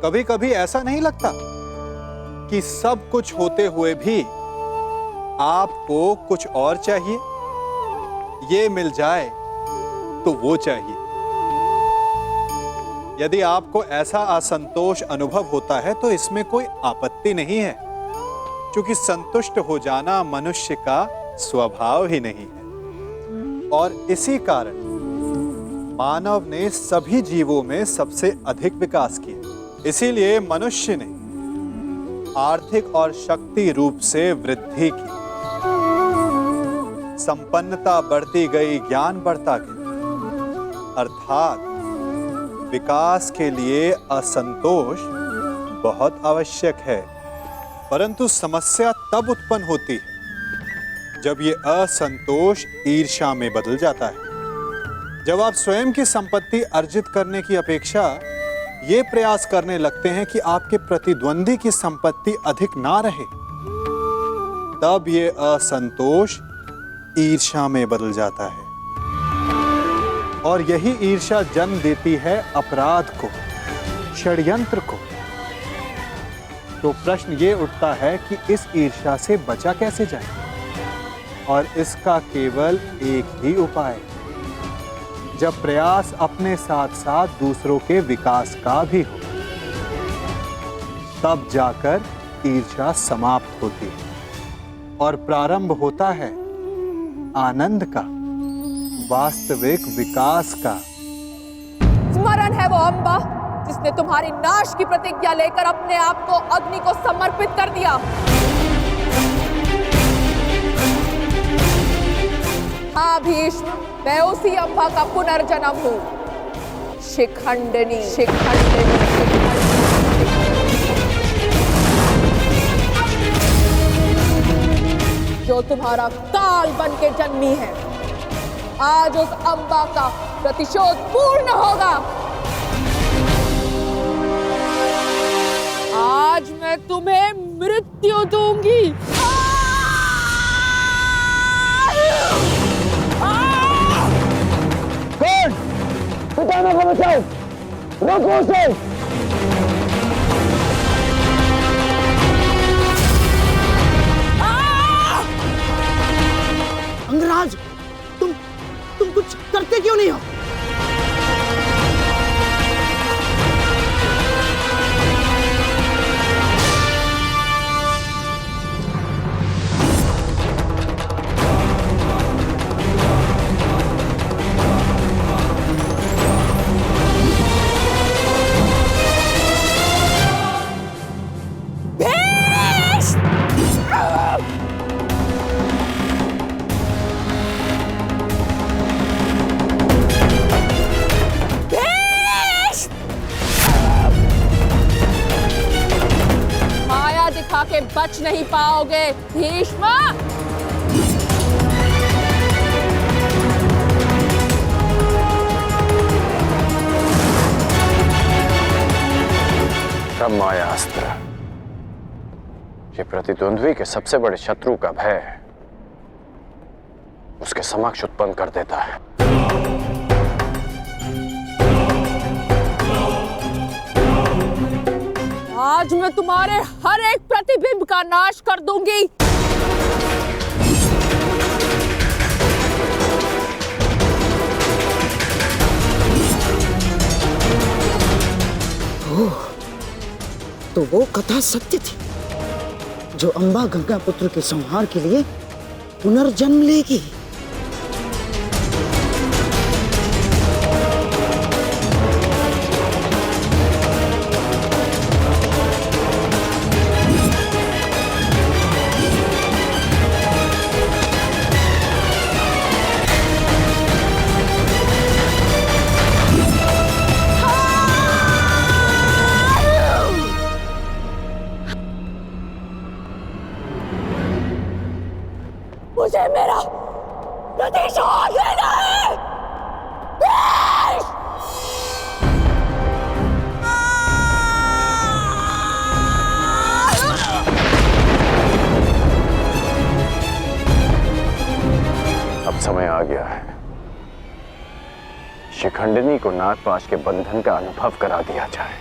कभी कभी ऐसा नहीं लगता कि सब कुछ होते हुए भी आपको कुछ और चाहिए? ये मिल जाए तो वो चाहिए। यदि आपको ऐसा असंतोष अनुभव होता है तो इसमें कोई आपत्ति नहीं है, क्योंकि संतुष्ट हो जाना मनुष्य का स्वभाव ही नहीं है। और इसी कारण मानव ने सभी जीवों में सबसे अधिक विकास किया। इसीलिए मनुष्य ने आर्थिक और शक्ति रूप से वृद्धि की, संपन्नता बढ़ती गई, ज्ञान बढ़ता गया। अर्थात विकास के लिए असंतोष बहुत आवश्यक है। परंतु समस्या तब उत्पन्न होती है जब ये असंतोष ईर्ष्या में बदल जाता है। जब आप स्वयं की संपत्ति अर्जित करने की अपेक्षा ये प्रयास करने लगते हैं कि आपके प्रतिद्वंदी की संपत्ति अधिक ना रहे, तब ये असंतोष ईर्ष्या में बदल जाता है। और यही ईर्ष्या जन्म देती है अपराध को, षड्यंत्र को। तो प्रश्न ये उठता है कि इस ईर्ष्या से बचा कैसे जाए? और इसका केवल एक ही उपाय है, जब प्रयास अपने साथ साथ दूसरों के विकास का भी हो, तब जाकर ईर्ष्या समाप्त होती है और प्रारंभ होता है आनंद का, वास्तविक विकास का। स्मरण है वो अम्बा जिसने तुम्हारी नाश की प्रतिज्ञा लेकर अपने आप को अग्नि को समर्पित कर दिया। हाँ भीष्म, मैं उसी अम्बा का पुनर्जन्म हूँ। शिखंडिनी, शिखंडिनी, जो तुम्हारा काल बन के जन्मी है। आज उस अम्बा का प्रतिशोध पूर्ण होगा। आज मैं तुम्हें मृत्यु दूंगी। कौन? पितामह को बचाओ, रोको उसे। अंगराज, तुम कुछ करते क्यों नहीं हो? के बच नहीं पाओगे भीष्म। ब्रह्माया अस्त्र, ये प्रतिद्वंद्वी के सबसे बड़े शत्रु का भय उसके समक्ष उत्पन्न कर देता है। आज मैं तुम्हारे हर एक प्रतिबिंब का नाश कर दूंगी। तो वो कथा सत्य थी, जो अम्बा गंगा पुत्र के संहार के लिए पुनर्जन्म लेगी। मुझे मेरा प्रतिशोध लेना है। अब समय आ गया है, शिखंडिनी को नागपाश के बंधन का अनुभव करा दिया जाए।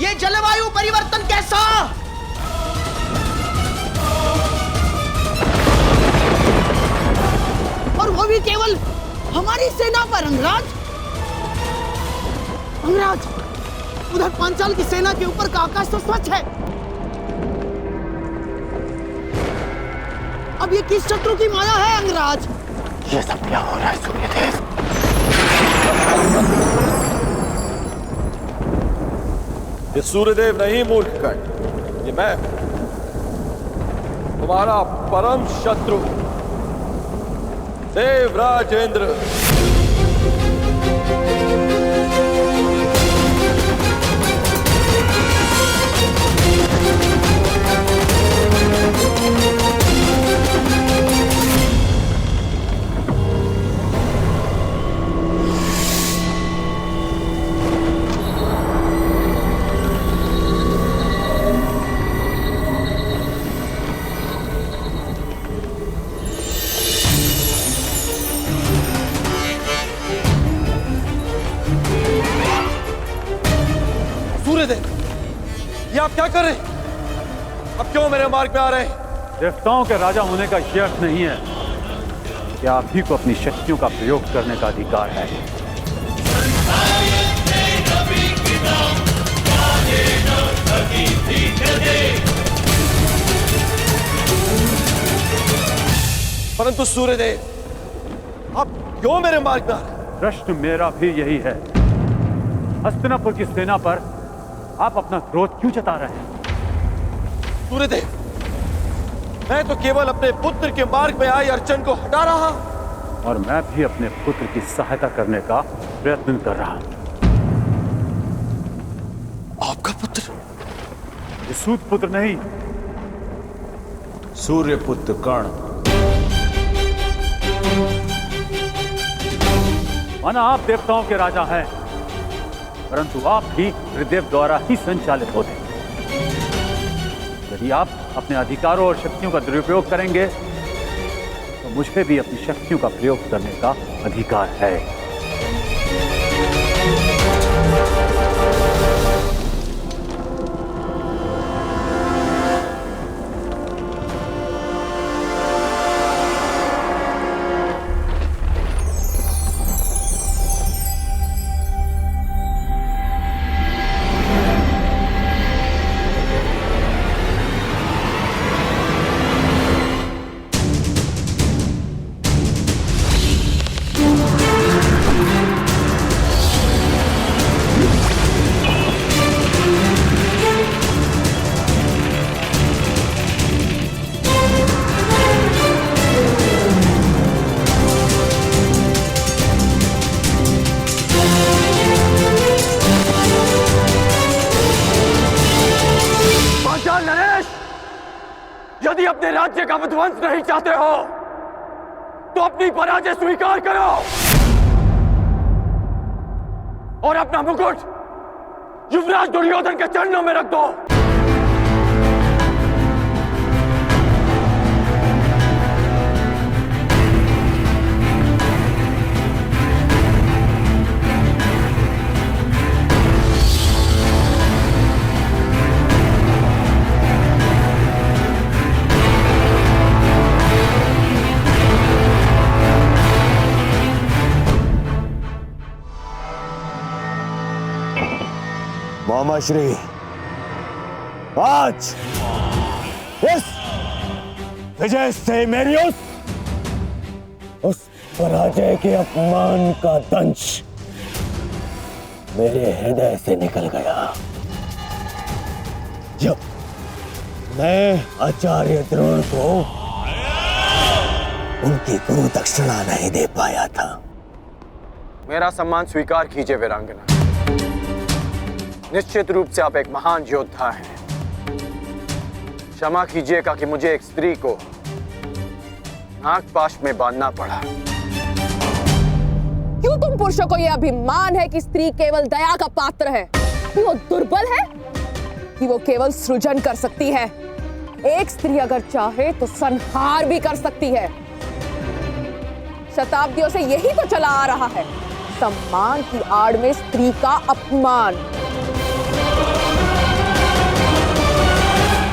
ये जलवायु परिवर्तन कैसा? और वो भी केवल हमारी सेना पर। अंगराज, अंगराज, उधर पांचाल की सेना के ऊपर का आकाश तो स्वच्छ है। अब ये किस शत्रु की माया है अंगराज? ये सब क्या हो रहा है सूर्यदेव? ये सूर्यदेव नहीं मूर्खगण, ये मैं, तुम्हारा परम शत्रु देवराज इंद्र। सूर्यदेव, ये आप क्या कर रहे हैं? अब क्यों मेरे मार्ग में आ रहे हैं? देवताओं के राजा होने का ये अर्थ नहीं है कि आप ही को अपनी शक्तियों का प्रयोग करने का अधिकार है। परंतु सूर्यदेव, आप क्यों मेरे मार्ग में आ रहे हैं? प्रश्न मेरा भी यही है। हस्तिनापुर की सेना पर आप अपना क्रोध क्यों जता रहे हैं? सूर्यदेव, मैं तो केवल अपने पुत्र के मार्ग में आई अड़चन को हटा रहा, और मैं भी अपने पुत्र की सहायता करने का प्रयत्न कर रहा हूं। आपका पुत्र? ये सूत पुत्र नहीं, सूर्यपुत्र कर्ण। माना आप देवताओं के राजा हैं, परंतु आप भी त्रिदेव द्वारा ही संचालित होते हैं। यदि आप अपने अधिकारों और शक्तियों का दुरुपयोग करेंगे तो मुझे भी अपनी शक्तियों का प्रयोग करने का अधिकार है। यदि अपने राज्य का विध्वंस नहीं चाहते हो तो अपनी पराजय स्वीकार करो और अपना मुकुट युवराज दुर्योधन के चरणों में रख दो। मामाश्री, आज इस विजय से मेरी उस पराजय के अपमान का दंश मेरे हृदय से निकल गया जब मैं आचार्य द्रोण को उनकी गुरु दक्षिणा नहीं दे पाया था। मेरा सम्मान स्वीकार कीजिए वीरांगना। निश्चित रूप से आप एक महान योद्धा हैं। क्षमा कीजिएगा कि मुझे एक स्त्री को नागपाश में बांधना पड़ा। क्यों तुम पुरुषों को यह अभिमान है कि स्त्री केवल दया का पात्र है? कि वो दुर्बल है? कि वो केवल सृजन कर सकती है? एक स्त्री अगर चाहे तो संहार भी कर सकती है। शताब्दियों से यही तो चला आ रहा है, सम्मान की आड़ में स्त्री का अपमान।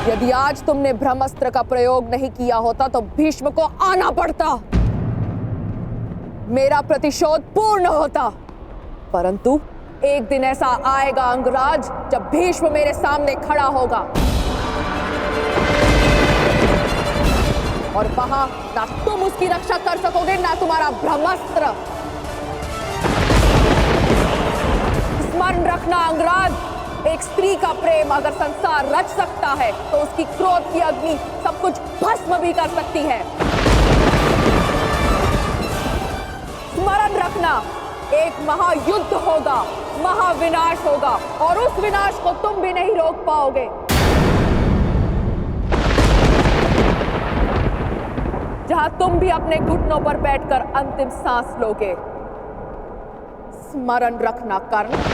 यदि आज तुमने ब्रह्मास्त्र का प्रयोग नहीं किया होता तो भीष्म को आना पड़ता, मेरा प्रतिशोध पूर्ण होता। परंतु एक दिन ऐसा आएगा अंगराज जब भीष्म मेरे सामने खड़ा होगा और वहां ना तुम उसकी रक्षा कर सकोगे ना तुम्हारा ब्रह्मास्त्र। स्मरण रखना अंगराज, एक स्त्री का प्रेम अगर संसार रच सकता है तो उसकी क्रोध की अग्नि सब कुछ भस्म भी कर सकती है। स्मरण रखना, एक महायुद्ध होगा, महाविनाश होगा और उस विनाश को तुम भी नहीं रोक पाओगे। जहां तुम भी अपने घुटनों पर बैठकर अंतिम सांस लोगे। स्मरण रखना कर्ण।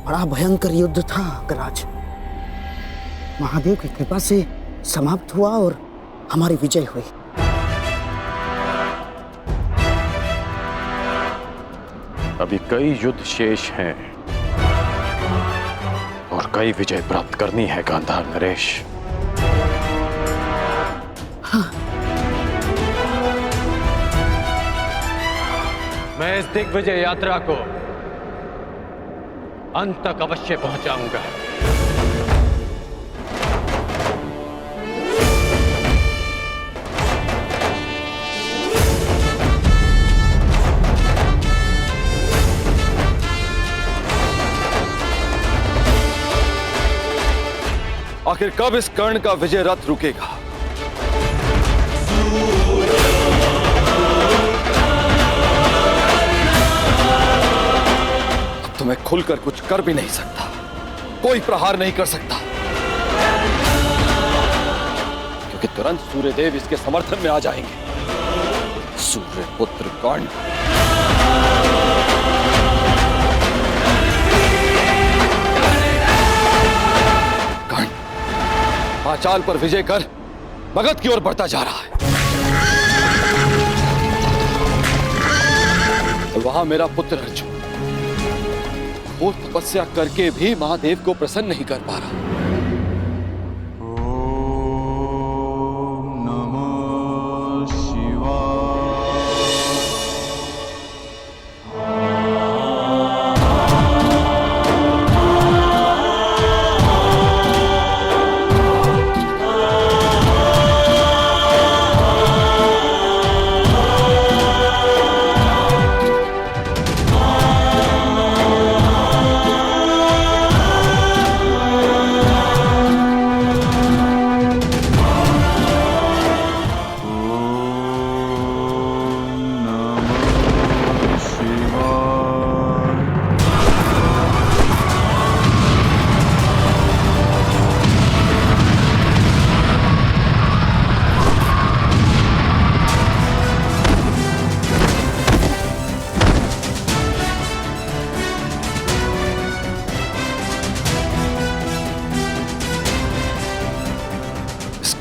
बड़ा भयंकर युद्ध था अंगराज। महादेव की कृपा से समाप्त हुआ और हमारी विजय हुई। अभी कई युद्ध शेष हैं और कई विजय प्राप्त करनी है गांधार नरेश। हाँ। मैं इस दिग्विजय यात्रा को अंत तक अवश्य पहुंचाऊंगा। आखिर कब इस कर्ण का विजय रथ रुकेगा? अब तो मैं खुलकर कुछ कर भी नहीं सकता, कोई प्रहार नहीं कर सकता, क्योंकि तुरंत सूर्यदेव इसके समर्थन में आ जाएंगे। सूर्यपुत्र कर्ण। पांचाल पर विजय कर मगध की ओर बढ़ता जा रहा है। और वहां मेरा पुत्र अर्जुन घोर तपस्या करके भी महादेव को प्रसन्न नहीं कर पा रहा।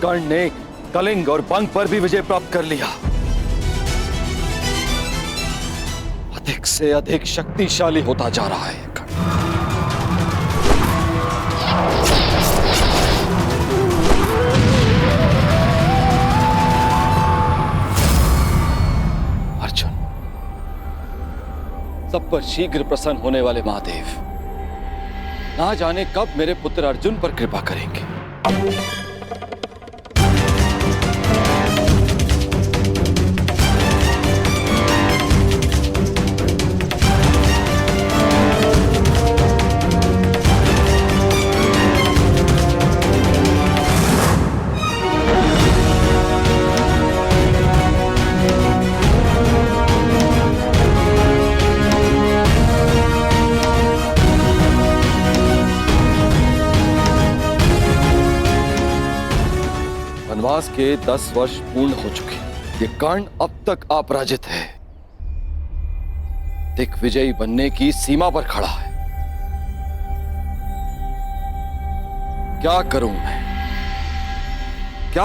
कर्ण ने कलिंग और बंग पर भी विजय प्राप्त कर लिया। अधिक से अधिक शक्तिशाली होता जा रहा है कर्ण। अर्जुन, सब पर शीघ्र प्रसन्न होने वाले महादेव ना जाने कब मेरे पुत्र अर्जुन पर कृपा करेंगे। वनवास के 10 वर्ष पूर्ण हो चुके। ये कर्ण अब तक अपराजित है, दिग्विजयी बनने की सीमा पर खड़ा है। क्या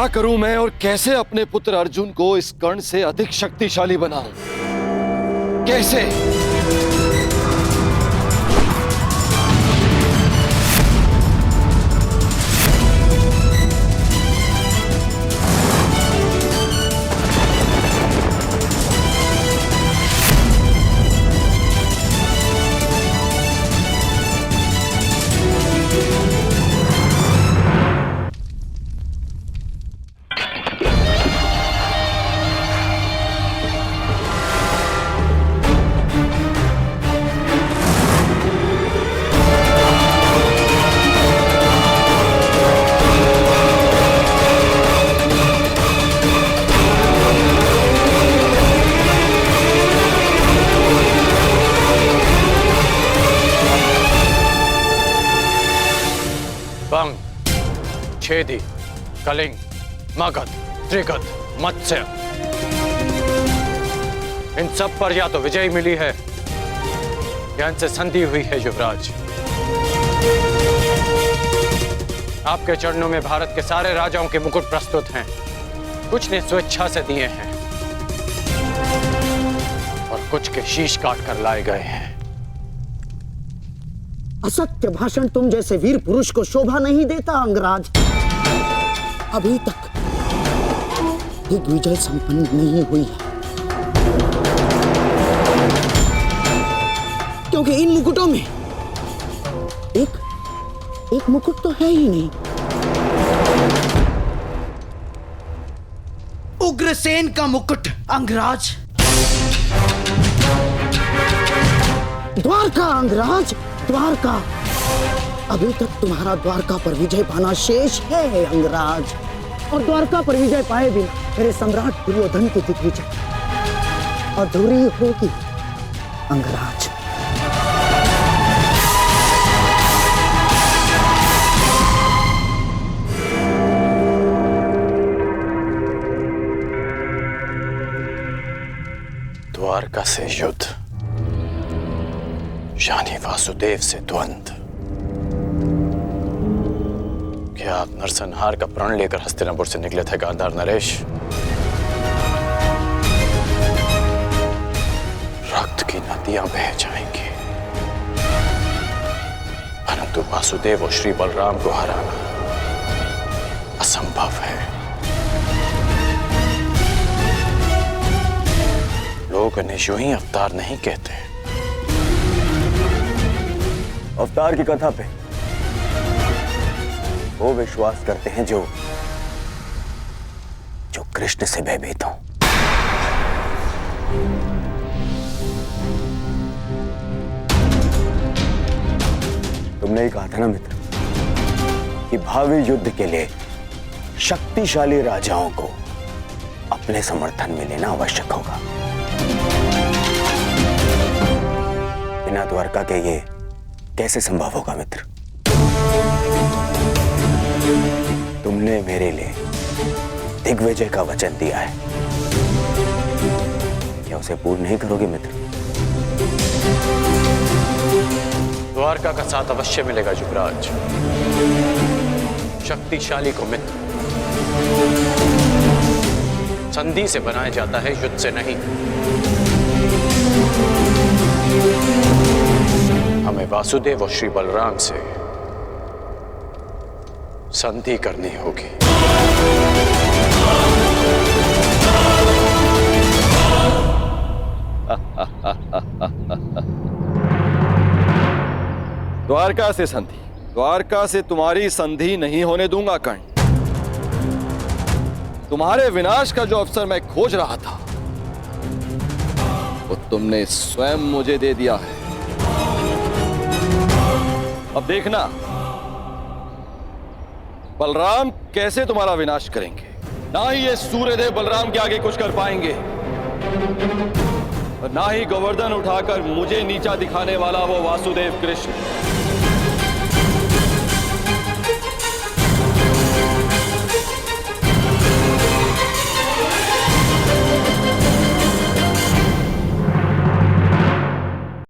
करूं मैं और कैसे अपने पुत्र अर्जुन को इस कर्ण से अधिक शक्तिशाली बनाऊं? कैसे? बंग, छेदी, कलिंग, मगध, त्रिगध, मत्स्य, इन सब पर या तो विजय मिली है या इनसे संधि हुई है। युवराज, आपके चरणों में भारत के सारे राजाओं के मुकुट प्रस्तुत हैं। कुछ ने स्वेच्छा से दिए हैं और कुछ के शीश काट कर लाए गए हैं। असत्य भाषण तुम जैसे वीर पुरुष को शोभा नहीं देता अंगराज। अभी तक दिग्विजय संपन्न नहीं हुई है, क्योंकि इन मुकुटों में एक मुकुट तो है ही नहीं। उग्रसेन का मुकुट अंगराज, द्वारका अंगराज, द्वारका। अभी तक तुम्हारा द्वारका पर विजय पाना शेष है अंगराज, और द्वारका पर विजय पाए बिना मेरे सम्राट दुर्योधन की दिग्विजय अधूरी होगी अंगराज। द्वारका से युद्ध यानी वासुदेव से द्वंद्व। क्या आप नरसंहार का प्रण लेकर हस्तिनापुर से निकले थे गांधार नरेश? रक्त की नदियां बह जाएंगी, परंतु वासुदेव और श्री बलराम को हराना असंभव है। लोग इन्हें यूं ही अवतार नहीं कहते। अवतार की कथा पे वो विश्वास करते हैं जो कृष्ण से भयभीत हो। तुमने ही कहा था ना मित्र कि भावी युद्ध के लिए शक्तिशाली राजाओं को अपने समर्थन में लेना आवश्यक होगा। बिना द्वारका के ये कैसे संभव होगा मित्र? तुमने मेरे लिए दिग्विजय का वचन दिया है, क्या उसे पूर्ण नहीं करोगे मित्र? द्वारका का साथ अवश्य मिलेगा युवराज। शक्तिशाली को मित्र संधि से बनाया जाता है, युद्ध से नहीं। हमें वासुदेव और श्री बलराम से संधि करनी होगी। द्वारका से संधि? द्वारका से तुम्हारी संधि नहीं होने दूंगा कर्ण। तुम्हारे विनाश का जो अवसर मैं खोज रहा था वो तुमने स्वयं मुझे दे दिया है। अब देखना बलराम कैसे तुम्हारा विनाश करेंगे। ना ही ये सूर्यदेव बलराम के आगे कुछ कर पाएंगे और ना ही गोवर्धन उठाकर मुझे नीचा दिखाने वाला वो वासुदेव कृष्ण